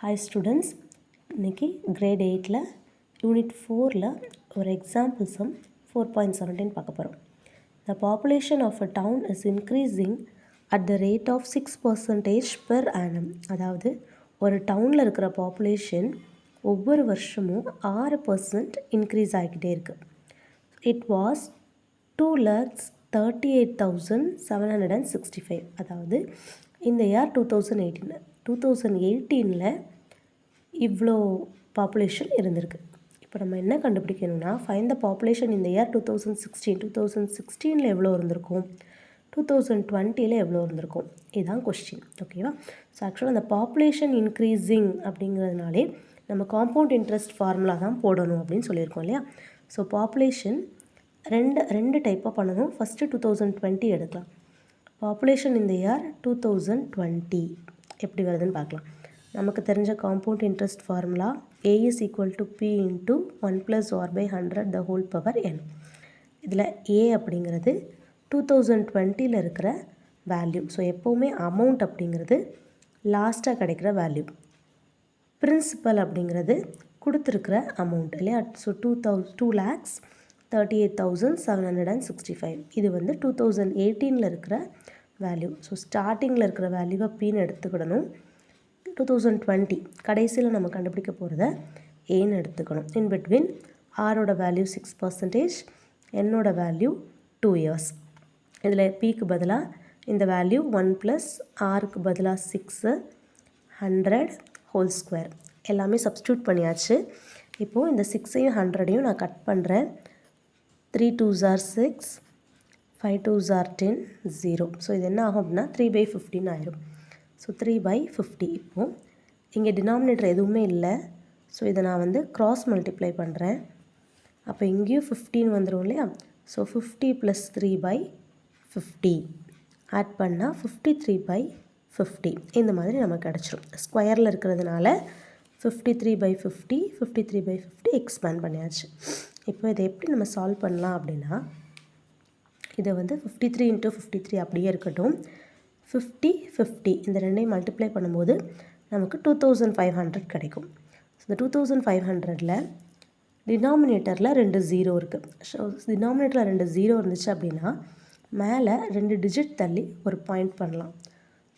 Hi students, இன்னைக்கு grade 8ல unit 4ல ஒரு example sum 4.17 பார்க்க போகிறோம். The population of a town is increasing at the rate of 6% per annum. அதாவது ஒரு டவுனில் இருக்கிற பாப்புலேஷன் ஒவ்வொரு வருஷமும் 6% இன்க்ரீஸ் ஆகிக்கிட்டே இருக்கு. It was 2,38,765. அதாவது இந்த இயர் 2018ல் இவ்வளோ பாப்புலேஷன் இருந்திருக்கு. இப்போ நம்ம என்ன கண்டுபிடிக்கணும்னா ஃபைண்ட் த பாப்புலேஷன் இந்த இயர் 2016 எவ்வளோ இருந்திருக்கும், 2020 எவ்வளோ இருந்திருக்கும், இதுதான் கொஸ்டின். ஓகேவா? ஸோ ஆக்சுவலாக அந்த பாப்புலேஷன் இன்க்ரீஸிங் அப்படிங்கிறதுனாலே நம்ம காம்பவுண்ட் இன்ட்ரெஸ்ட் ஃபார்முலா தான் போடணும் அப்படின்னு சொல்லியிருக்கோம் இல்லையா? ஸோ பாப்புலேஷன் ரெண்டு டைப்பாக பண்ணணும். ஃபஸ்ட்டு 2020 எடுக்கலாம். பாப்புலேஷன் இந்த இயர் 2020 எப்படி வருதுன்னு பார்க்கலாம். நமக்கு தெரிஞ்ச compound interest formula A is equal to P into 1 plus R by 100 the whole power n. இதில் A அப்படிங்கிறது 2020ல் இருக்கிற வேல்யூ. ஸோ எப்போவுமே அமௌண்ட் அப்படிங்கிறது லாஸ்ட்டாக கிடைக்கிற வேல்யூ. பிரின்சிபல் அப்படிங்கிறது கொடுத்துருக்கிற அமௌண்ட் இல்லையா? ஸோ 2,38,765 இது வந்து 2018ல் இருக்கிற வேல்யூ. ஸோ ஸ்டார்டிங்கில் இருக்கிற வேல்யூவை Pன்னு எடுத்துக்கிடணும். 2020 கடைசியில் நம்ம கண்டுபிடிக்க போகிறத ஏன்னு எடுத்துக்கணும். இன் பிட்வீன் ஆரோட வேல்யூ 6%, என்னோட வேல்யூ 2 years. இதில் Pக்கு பதிலாக இந்த வேல்யூ 1 + Rக்கு பதிலாக 6, 100 ஹோல் ஸ்கொயர் எல்லாமே சப்ஸ்டியூட் பண்ணியாச்சு. இப்போது இந்த 6ஐயும் 100ஐயும் நான் கட் பண்ணுறேன். 3 2s are 6, 5 2s are 10, 0. So இது என்ன ஆகும் அப்படின்னா 3/15 ஆயிரும். ஸோ 3/50. இப்போது இங்கே டினாமினேட்டர் எதுவுமே இல்லை. ஸோ இதை நான் வந்து க்ராஸ் மல்டிப்ளை பண்ணுறேன். அப்போ இங்கேயும் 15 வந்துடும் இல்லையா? ஸோ 50 + 3/50 ஆட் பண்ணால் 53/50 இந்த மாதிரி நமக்கு கிடச்சிரும். ஸ்கொயரில் இருக்கிறதுனால 53/50 53/50 எக்ஸ்பேண்ட் பண்ணியாச்சு. இப்போ இதை எப்படி நம்ம சால்வ் பண்ணலாம் அப்படின்னா, இதை வந்து 53 × 53 அப்படியே இருக்கட்டும். 50 50 இந்த ரெண்டையும் மல்டிப்ளை பண்ணும்போது நமக்கு 2500 கிடைக்கும். ஸோ இந்த 2500ல் டினாமினேட்டரில் 2 0 இருக்குது. ஸோ டினாமினேட்டரில் 2 0 இருந்துச்சு அப்படின்னா மேலே 2 டிஜிட் தள்ளி ஒரு பாயிண்ட் பண்ணலாம்.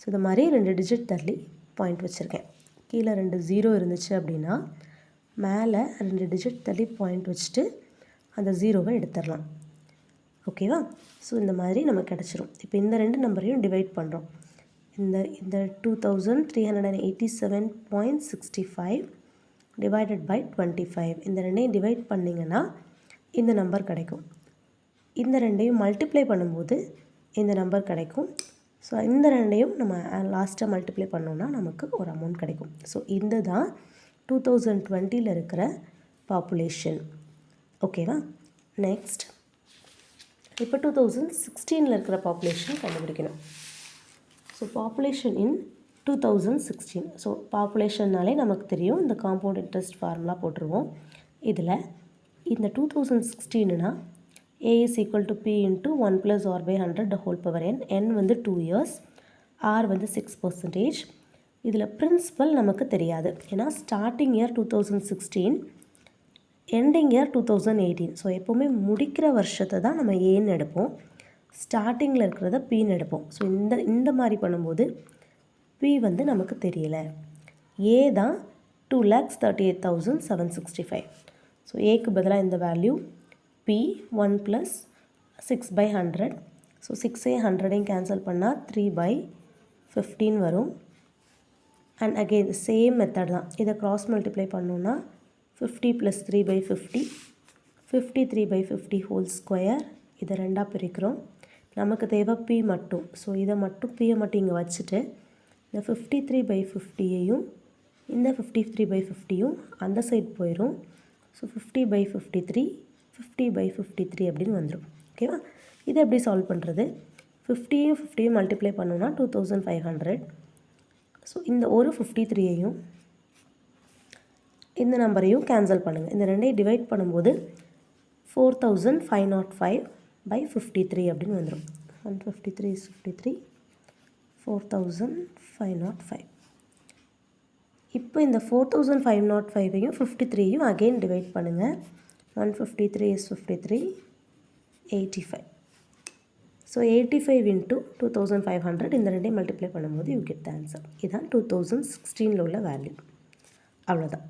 ஸோ இந்த மாதிரி 2 டிஜிட் தள்ளி பாயிண்ட் வச்சுருக்கேன். கீழே 2 0 இருந்துச்சு அப்படின்னா மேலே 2 டிஜிட் தள்ளி பாயிண்ட் வச்சுட்டு அந்த 0வை எடுத்துடலாம். ஓகேவா? ஸோ இந்த மாதிரி நமக்கு கிடச்சிரும். இப்போ இந்த ரெண்டு நம்பரையும் டிவைட் பண்ணுறோம். இந்த 2387.65 டிவைடட் பை 25 இந்த ரெண்டையும் டிவைட் பண்ணிங்கன்னா இந்த நம்பர் கிடைக்கும். இந்த ரெண்டையும் மல்டிப்ளை பண்ணும்போது இந்த நம்பர் கிடைக்கும். ஸோ இந்த ரெண்டையும் நம்ம லாஸ்ட்டாக மல்டிப்ளை பண்ணோன்னா நமக்கு ஒரு அமௌண்ட் கிடைக்கும். ஸோ இந்த தான் 2020ல் இருக்கிற பாப்புலேஷன். ஓகேவா? நெக்ஸ்ட் இப்போ 2016ல் இருக்கிற பாப்புலேஷன் கண்டுபிடிக்கணும். ஸோ பாப்புலேஷன் இன் 2016. ஸோ பாப்புலேஷன்னாலே நமக்கு தெரியும், இந்த காம்பவுண்ட் இன்ட்ரெஸ்ட் ஃபார்முலா போட்டுருவோம். இதில் இந்த 2016னா A is equal to P into 1 plus R by 100 the whole power n. n வந்து 2 years, R வந்து 6%. இதில் பிரின்சிபல் நமக்கு தெரியாது, ஏன்னா starting year 2016, ending year 2018. So எப்போவுமே முடிக்கிற வருஷத்தை தான் நம்ம ஏன்னு எடுப்போம், ஸ்டார்டிங்கில் இருக்கிறத Pன்னு எடுப்போம். ஸோ இந்த மாதிரி பண்ணும்போது P வந்து நமக்கு தெரியல. ஏ தான் 2,38,765. ஸோ ஏக்கு பதிலாக இந்த வேல்யூ P 1 + 6/100. ஸோ 6ஐயும் 100ஐயும் கேன்சல் பண்ணால் 3/15 வரும். அண்ட் அகெயின் சேம் மெத்தட் தான். இதை க்ராஸ் மல்டிப்ளை பண்ணோன்னா 50 + 3/50 53/50 ஹோல் ஸ்கொயர். இதை ரெண்டாக பிரிக்கிறோம். நமக்கு தேவை P மட்டும். ஸோ இதை மட்டும் Pயை மட்டும் இங்கே வச்சுட்டு இந்த 53/50ஐயும் இந்த 53/50யும் அந்த சைட் போயிடும். ஸோ 50/53 50/53 அப்படின்னு வந்துடும். ஓகேவா? இதை எப்படி சால்வ் பண்ணுறது? 50யும் 50யும் மல்டிப்ளை பண்ணோன்னா 2500. ஸோ இந்த ஒரு 53ஐயும் இந்த நம்பரையும் கேன்சல் பண்ணுங்கள். இந்த ரெண்டையும் டிவைட் பண்ணும்போது 4505/53 அப்படின்னு வந்துடும். 153 is 53, 4505. இப்போ இந்த 4505ஐயும் 53யும் அகெயின் டிவைட் பண்ணுங்கள். 153 is 53, 85. ஸோ 85 into 2500 இந்த ரெண்டையும் மல்டிப்ளை பண்ணும்போது யூ கெட் த ஆன்சர். இதுதான் 2016 உள்ள வேல்யூ. அவ்வளோதான்.